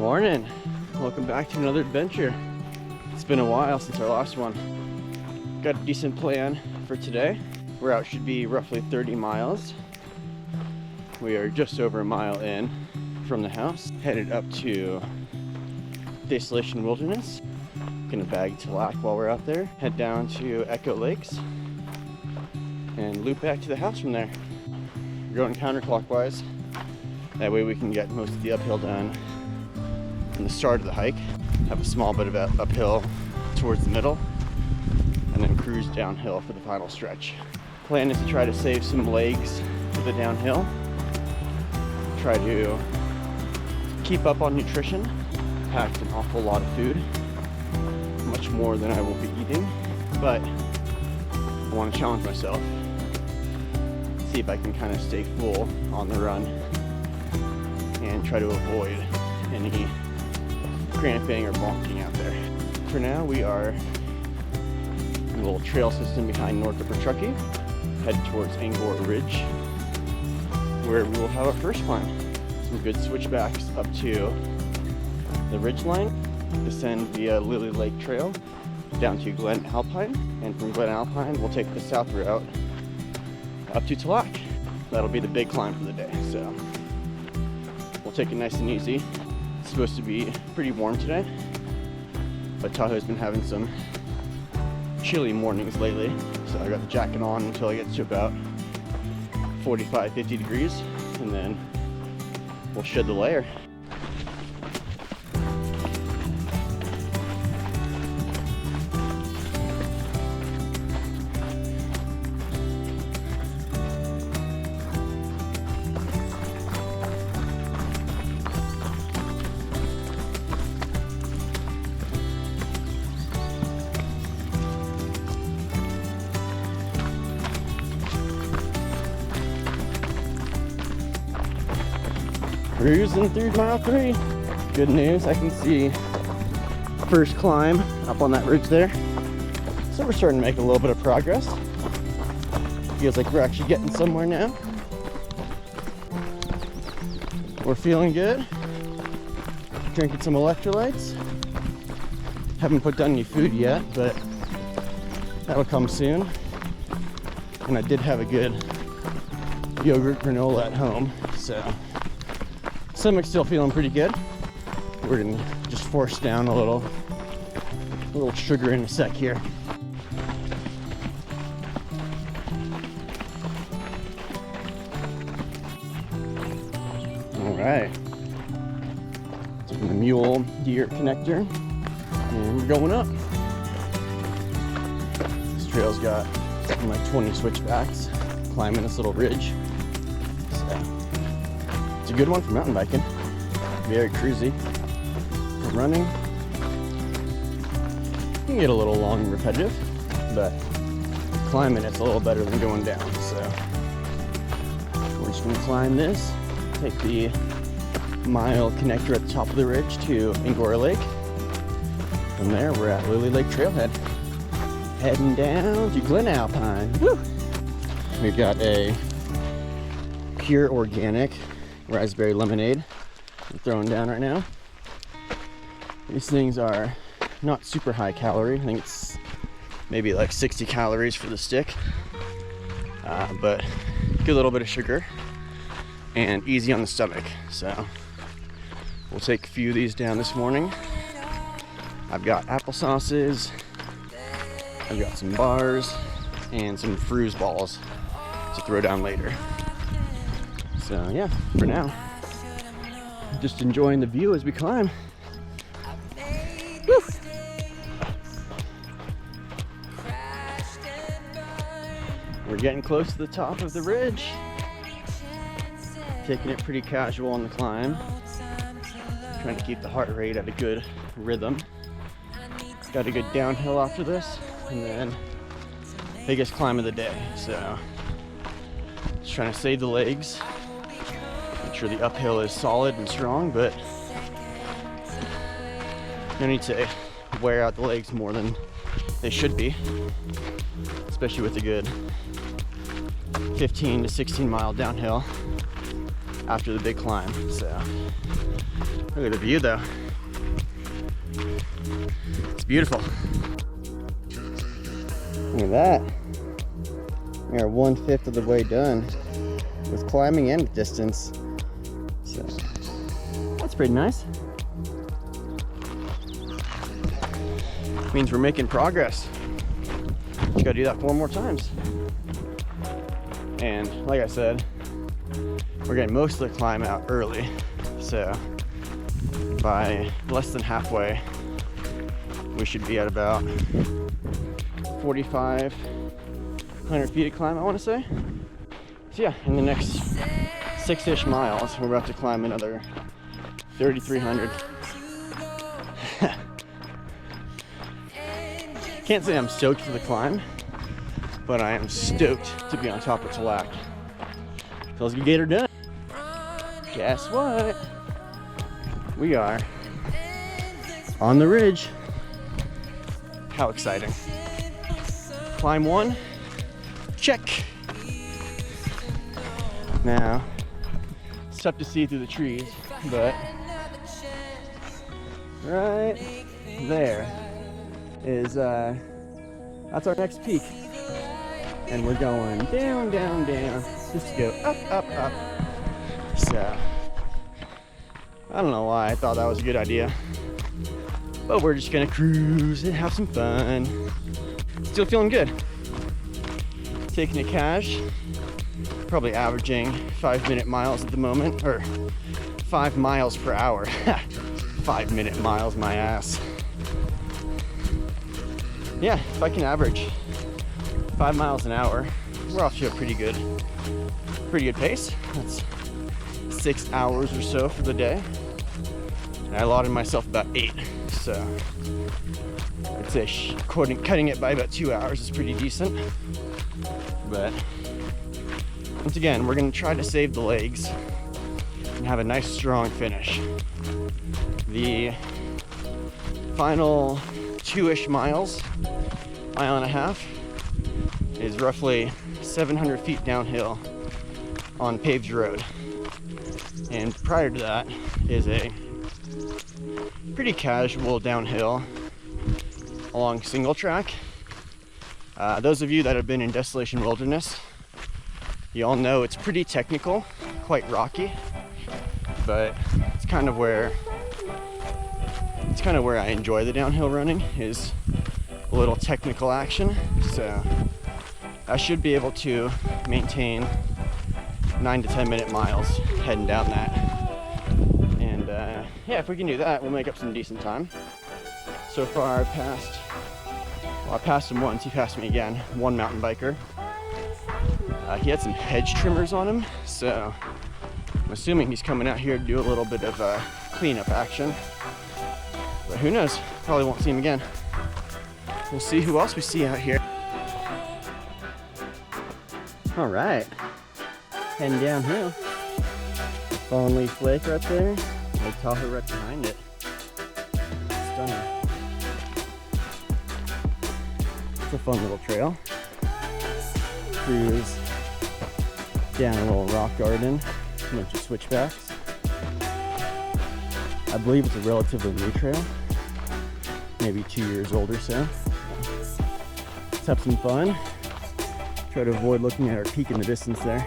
Morning. Welcome back to another adventure. It's been a while since our last one. Got a decent plan for today. Route should be roughly 30 miles. We are just over a mile in from the house, headed up to Desolation Wilderness. Gonna bag Tilak while we're out there, head down to Echo Lakes, and loop back to the house from there. We're going counterclockwise. That way we can get most of the uphill done from the start of the hike, have a small bit of uphill towards the middle, and then cruise downhill for the final stretch. Plan is to try to save some legs for the downhill. Try to keep up on nutrition. Packed an awful lot of food, much more than I will be eating, but I want to challenge myself. See if I can kind of stay full on the run and try to avoid any cramping or bonking out there. For now, we are in a little trail system behind Northrop or Truckee, headed towards Angora Ridge, where we will have our first climb. Some good switchbacks up to the ridge line, descend via Lily Lake Trail down to Glen Alpine, and from Glen Alpine we'll take the south route up to Tilak. That'll be the big climb for the day, so we'll take it nice and easy. It's supposed to be pretty warm today, but Tahoe's been having some chilly mornings lately, so I got the jacket on until it gets to about 45-50 degrees, and then we'll shed the layer. Cruising through mile 3. Good news, I can see first climb up on that ridge there. So we're starting to make a little bit of progress. Feels like we're actually getting somewhere now. We're feeling good. Drinking some electrolytes. Haven't put down any food yet, but that'll come soon. And I did have a good yogurt granola at home, so stomach's still feeling pretty good. We're gonna just force down a little sugar in a sec here. All right, taking the mule deer connector, and we're going up. This trail's got something like 20 switchbacks, climbing this little ridge. It's a good one for mountain biking. Very cruisy. For running, you can get a little long and repetitive, but climbing it's a little better than going down. So we're just gonna climb this, take the mile connector at the top of the ridge to Angora Lake. From there, we're at Lily Lake Trailhead, heading down to Glen Alpine. Woo! We've got a pure organic raspberry lemonade I'm throwing down right now. These things are not super high calorie. I think it's maybe like 60 calories for the stick, but good little bit of sugar and easy on the stomach. So we'll take a few of these down this morning. I've got applesauces, I've got some bars, and some Fruz balls to throw down later. So yeah, for now, just enjoying the view as we climb. Woo! We're getting close to the top of the ridge. Taking it pretty casual on the climb. Trying to keep the heart rate at a good rhythm. Got a good downhill after this, and then biggest climb of the day. So just trying to save the legs. Make sure the uphill is solid and strong, but no need to wear out the legs more than they should be, especially with a good 15 to 16 mile downhill after the big climb. So Look at the view though. It's beautiful. Look at that. We are 1/5 of the way done with climbing and distance. So that's pretty nice. Means we're making progress. Just gotta do that 4 more times. And like I said, we're getting most of the climb out early. So by less than halfway, we should be at about 4,500 feet of climb, I want to say. So yeah, in the next 6-ish miles, we're about to climb another 3,300. Can't say I'm stoked for the climb, but I am stoked to be on top of Tallac. So let's get her done. Guess what? We are on the ridge. How exciting. Climb 1, check. Now, it's tough to see through the trees, but right there is, that's our next peak. And we're going down, down, down, just to go up, up, up. So, I don't know why I thought that was a good idea, but we're just gonna cruise and have some fun. Still feeling good. Taking it cash, probably averaging 5-minute miles at the moment, or 5 miles per hour. 5-minute miles, my ass. Yeah, if I can average 5 miles an hour, we're off to a pretty good pace. That's 6 hours or so for the day. And I allotted myself about 8, so I'd say cutting it by about 2 hours is pretty decent. But once again, we're gonna try to save the legs and have a nice strong finish. The final 2-ish miles, mile and a half, is roughly 700 feet downhill on paved road. And prior to that is a pretty casual downhill along single track. Those of you that have been in Desolation Wilderness, you all know it's pretty technical, quite rocky, but it's kind of where I enjoy the downhill running, is a little technical action. So I should be able to maintain 9 to 10 minute miles heading down that. And yeah, if we can do that, we'll make up some decent time. So far I passed him once, he passed me again, one mountain biker. He had some hedge trimmers on him, so I'm assuming he's coming out here to do a little bit of cleanup action. But who knows, probably won't see him again. We'll see who else we see out here. All right, heading downhill. Fallen Leaf Lake right there, Lake Tahoe right behind it. Stunning. It's a fun little trail. Cruise down a little rock garden, a bunch of switchbacks. I believe it's a relatively new trail, maybe 2 years old or so. Let's have some fun. Try to avoid looking at our peak in the distance there.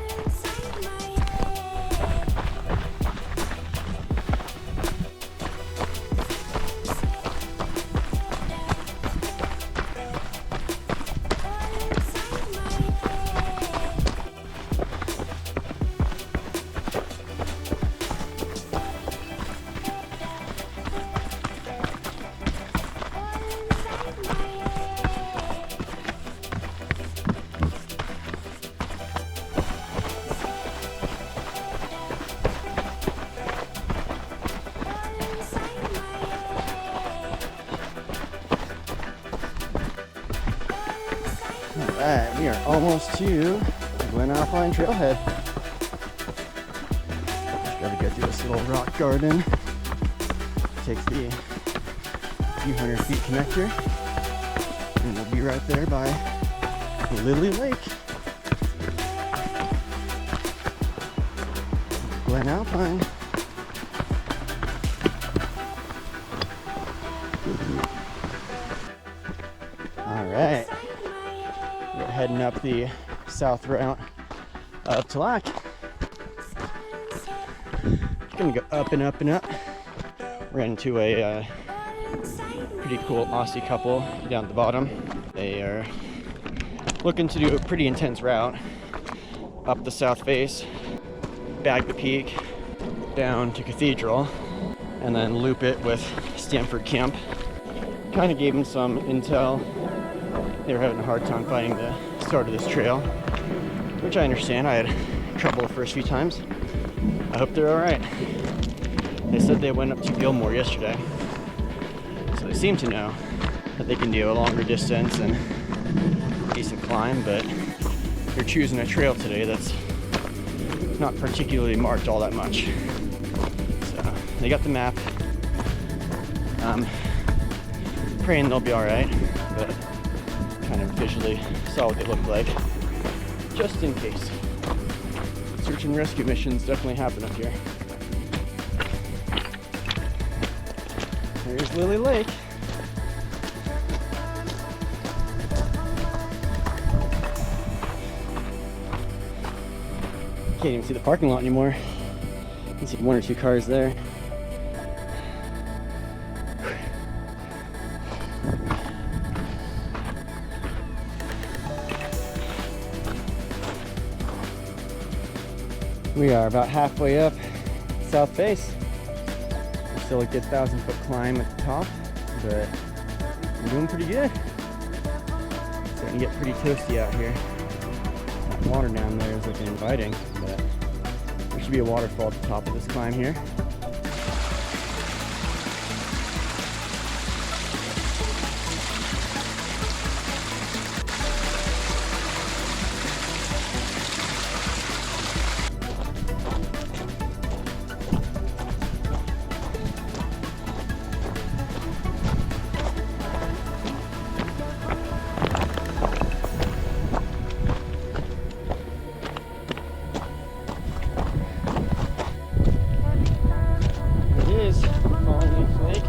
Alright, we are almost to Glen Alpine Trailhead. Just gotta go through this little rock garden. Takes the few hundred feet connector, and we'll be right there by Lily Lake. Glen Alpine. All right, we're heading up the south route of Tallac. Gonna go up and up and up. We're into a pretty cool Aussie couple down at the bottom. They are looking to do a pretty intense route up the south face, bag the peak, down to Cathedral, and then loop it with Stanford Camp. Kind of gave them some intel. They were having a hard time finding the start of this trail, which I understand. I had trouble the first few times. I hope they're all right. They said they went up to Gilmore yesterday, so they seem to know that they can do a longer distance and decent climb, but they're choosing a trail today that's not particularly marked all that much. So they got the map. Praying they'll be all right, but kind of visually saw what they looked like, just in case. Search and rescue missions definitely happen up here. There's Lily Lake. Can't even see the parking lot anymore. You can see one or two cars there. We are about halfway up south face. There's still a good 1,000-foot climb at the top, but we're doing pretty good. It's starting to get pretty toasty out here. That water down there is looking inviting, but there should be a waterfall at the top of this climb here.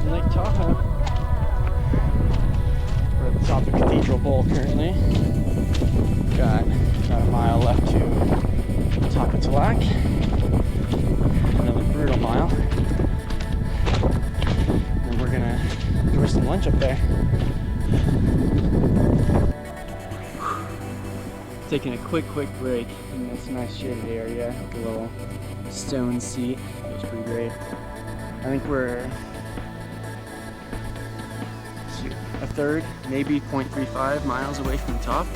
Lake Tahoe. We're at the top of Cathedral Bowl currently. Got about a mile left to the top of Tallac. Another brutal mile. And we're gonna give her some lunch up there. Taking a quick break in this nice shaded area with a little stone seat. Feels pretty great. I think we're a third, maybe 0.35 miles away from the top.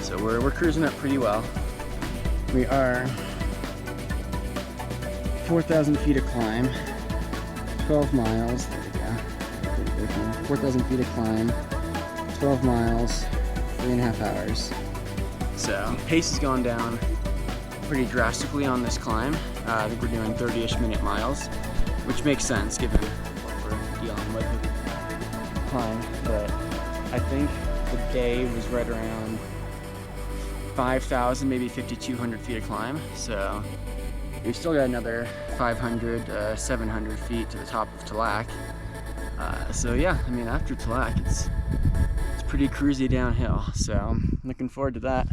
So we're cruising up pretty well. We are 4,000 feet of climb, 12 miles, there we go. 4,000 feet of climb, 12 miles, 3.5 hours. So pace has gone down pretty drastically on this climb. I think we're doing 30-ish minute miles, which makes sense given what we're dealing with the climb. But I think the day was right around 5,000, maybe 5,200 feet of climb. So we've still got another 500, 700 feet to the top of Tallac. So yeah, I mean, after Tallac, it's pretty cruisy downhill. So I'm looking forward to that.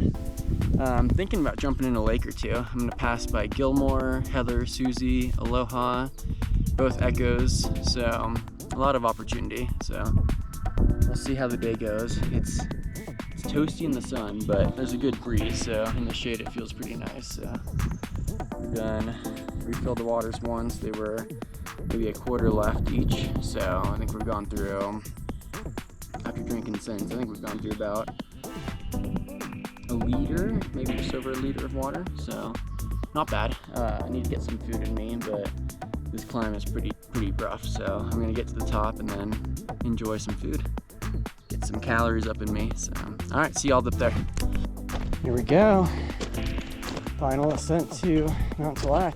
I'm thinking about jumping in a lake or two. I'm gonna pass by Gilmore, Heather, Susie, Aloha, both echoes. So a lot of opportunity. So we'll see how the day goes. It's toasty in the sun, but there's a good breeze. So in the shade, it feels pretty nice. So we've done refilled the waters once. They were maybe a quarter left each. So I think we've gone through, after drinking since, I think we've gone through about a liter, maybe just over a liter of water. So not bad. I need to get some food in me, but this climb is pretty rough. So I'm gonna get to the top and then enjoy some food, get some calories up in me. So all right, see y'all up there. Here we go. Final ascent to Mount Tallac.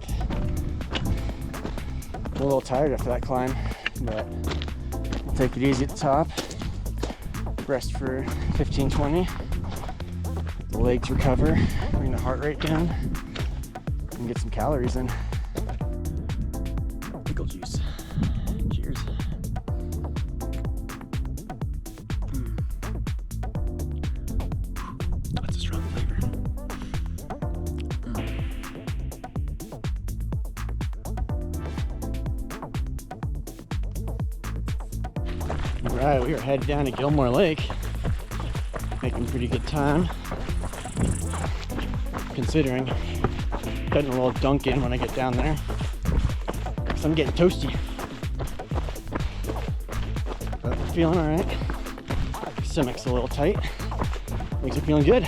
A little tired after that climb, but we'll take it easy at the top. Rest for 15-20. The legs recover, bring the heart rate down, and get some calories in. Pickle juice. Cheers. Alright, we are headed down to Gilmore Lake. Making pretty good time. Considering getting a little dunk in when I get down there. Because I'm getting toasty. But I'm feeling alright. Stomach's a little tight. Legs are feeling good.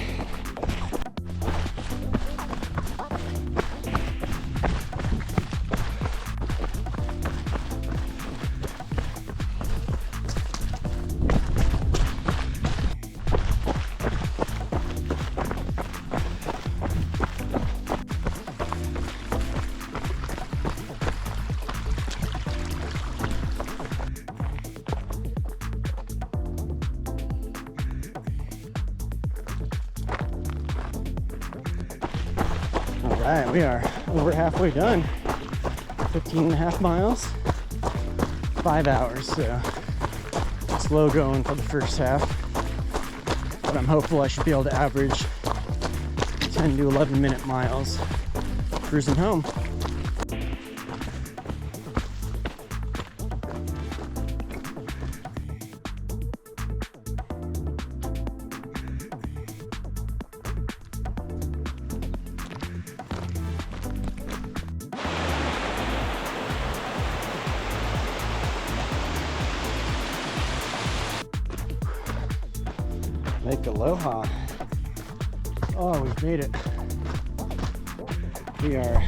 Alright, we are over halfway done. 15.5 miles, 5 hours, so slow going for the first half. But I'm hopeful I should be able to average 10 to 11 minute miles cruising home. Lake Aloha. Oh, we've made it. We are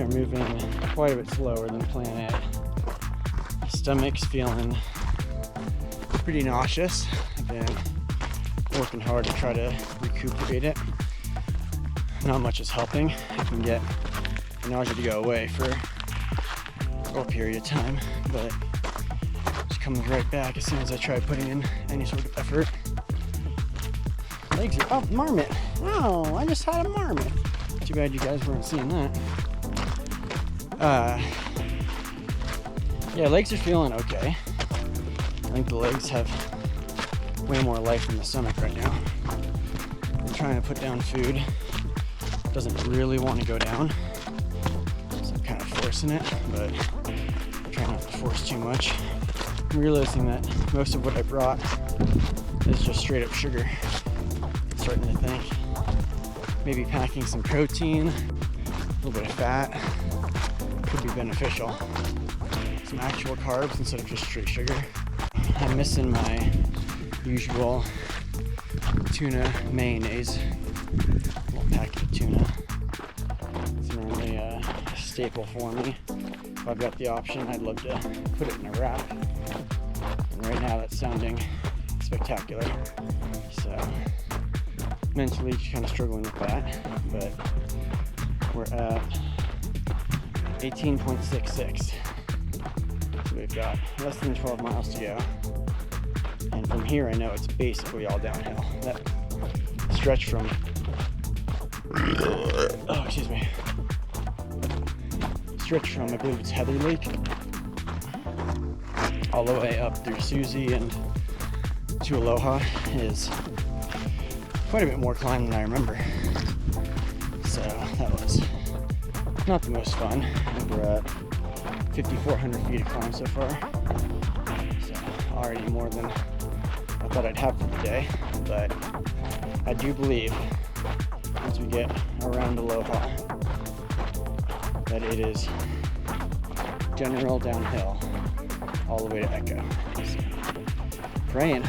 moving quite a bit slower than Plan A. Stomach's feeling pretty nauseous. I've been working hard to try to recuperate it. Not much is helping. I can get the nausea to go away for a period of time, but comes right back as soon as I try putting in any sort of effort. Legs are up, marmot. Oh, I just had a marmot. Too bad you guys weren't seeing that. Yeah, legs are feeling okay. I think the legs have way more life than the stomach right now. I'm trying to put down food. Doesn't really want to go down. So I'm kind of forcing it, but I'm trying not to force too much. I'm realizing that most of what I brought is just straight up sugar. I'm starting to think maybe packing some protein, a little bit of fat could be beneficial. Some actual carbs instead of just straight sugar. I'm missing my usual tuna mayonnaise. A little packet of tuna. It's normally a staple for me. If I've got the option, I'd love to put it in a wrap. And right now that's sounding spectacular. So mentally kind of struggling with that, but we're at 18.66. So we've got less than 12 miles to go. And from here I know it's basically all downhill. That stretch from stretch from, I believe it's Heather Lake, all the way up through Susie and to Aloha is quite a bit more climb than I remember. So that was not the most fun. We're at 5,400 feet of climb so far. So already more than I thought I'd have for the day. But I do believe once we get around Aloha that it is general downhill all the way to Echo. So, praying,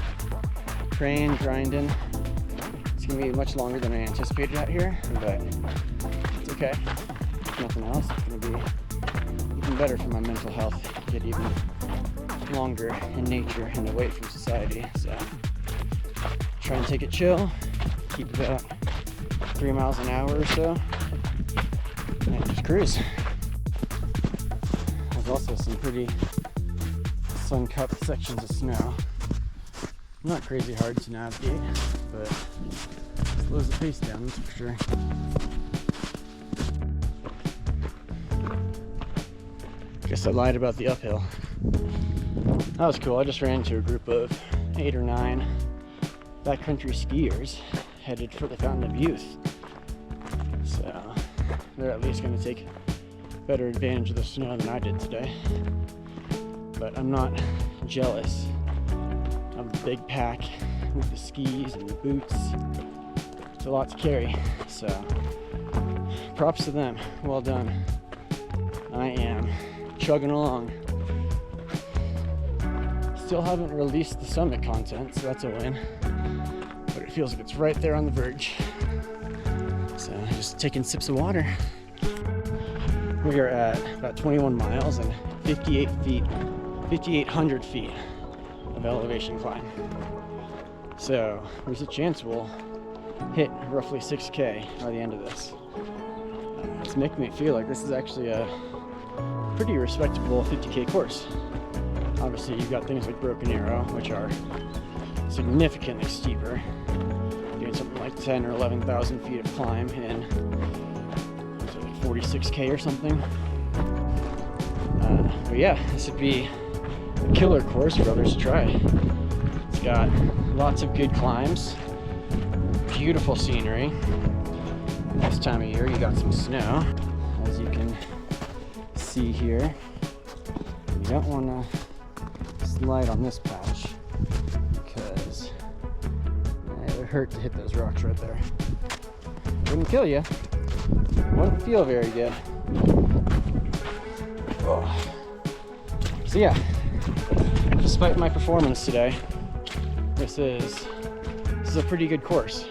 grinding. It's gonna be much longer than I anticipated out here, but it's okay. If nothing else, it's gonna be even better for my mental health. Get even longer in nature and away from society. So try and take it chill, keep about 3 miles an hour or so, and just cruise. There's also some pretty sun-cupped sections of snow. Not crazy hard to navigate, but slows the pace down, that's for sure. Guess I lied about the uphill. That was cool. I just ran into a group of 8 or 9 backcountry skiers headed for the Fountain of Youth. So they're at least going to take better advantage of the snow than I did today. But I'm not jealous of the big pack with the skis and the boots. It's a lot to carry, so props to them. Well done. I am chugging along. Still haven't released the summit content, so that's a win. But it feels like it's right there on the verge. So just taking sips of water. We are at about 21 miles and 5,800 feet of elevation climb. So there's a chance we'll hit roughly 6K by the end of this. It's making me feel like this is actually a pretty respectable 50K course. Obviously you've got things like Broken Arrow, which are significantly steeper, doing something like 10 or 11,000 feet of climb in 46K or something. But yeah, this would be a killer course for others to try. It's got lots of good climbs, beautiful scenery. This time of year you got some snow, as you can see here. You don't want to slide on this patch because it would hurt to hit those rocks right there. It wouldn't kill you. Wouldn't feel very good. Oh. So yeah, despite my performance today, this is a pretty good course.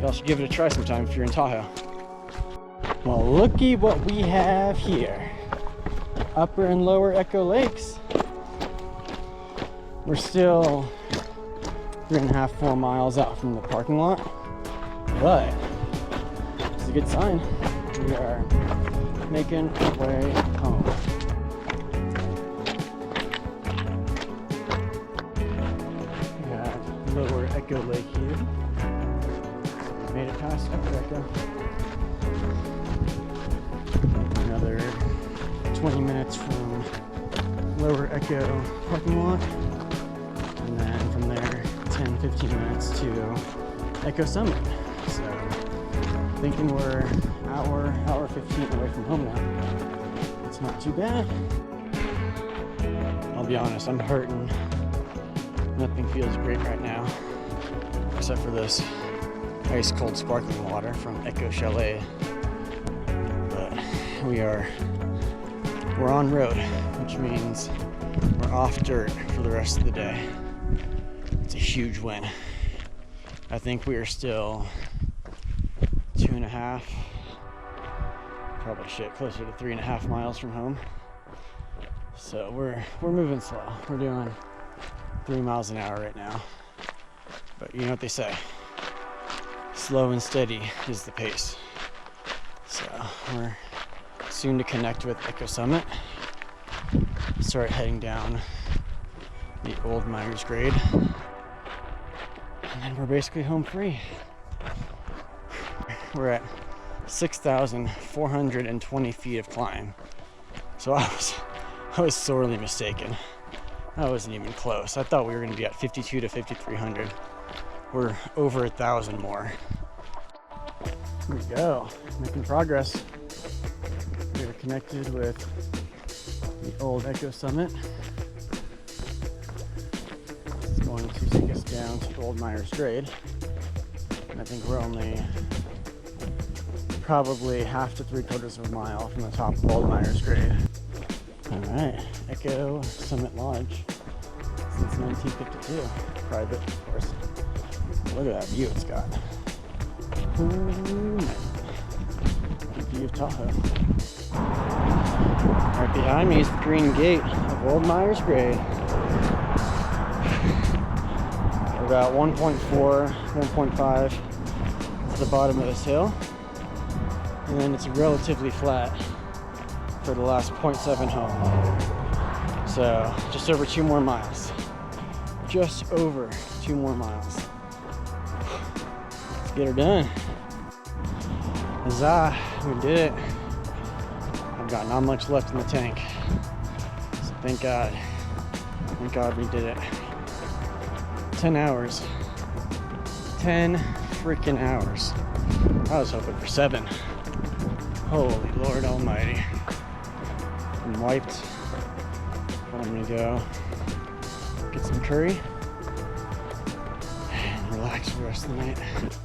Y'all should give it a try sometime if you're in Tahoe. Well, looky what we have here. Upper and Lower Echo Lakes. We're still 3.5, 4 miles out from the parking lot, but it's a good sign. We are making our way home. We have Lower Echo Lake here. We made it past Upper Echo. Another 20 minutes from Lower Echo parking lot. And then from there, 10, 15 minutes to Echo Summit. So thinking we're hour 15 away from home now. It's not too bad. I'll be honest, I'm hurting. Nothing feels great right now, except for this ice cold sparkling water from Echo Chalet. But we're on road, which means we're off dirt for the rest of the day. It's a huge win. I think we are still 2.5, probably closer to 3.5 miles from home. So we're moving slow. We're doing 3 miles an hour right now. But you know what they say, slow and steady is the pace. So we're soon to connect with Echo Summit. Start heading down the Old Myers Grade. And then we're basically home free. We're at 6,420 feet of climb. So I was sorely mistaken. I wasn't even close. I thought we were gonna be at 52 to 5,300. We're over 1,000 more. Here we go, making progress. We're connected with the old Echo Summit. It's going to take us down to Old Myers Grade. And I think we're only probably 1/2 to 3/4 of a mile from the top of Old Myers Grade. All right, Echo Summit Lodge since 1952. Private, of course. Look at that view it's got. Ooh, view of Tahoe. Right behind me is the green gate of Old Myers Grade. We're about 1.4, 1.5 to the bottom of this hill. And then it's relatively flat for the last 0.7 home. So just over 2 more miles. Just over 2 more miles. Let's get her done. Huzzah, we did it. I've got not much left in the tank. So thank God we did it. 10 hours. 10 freaking hours. I was hoping for 7. Holy Lord Almighty. I'm wiped, but I'm gonna go get some curry, and relax for the rest of the night.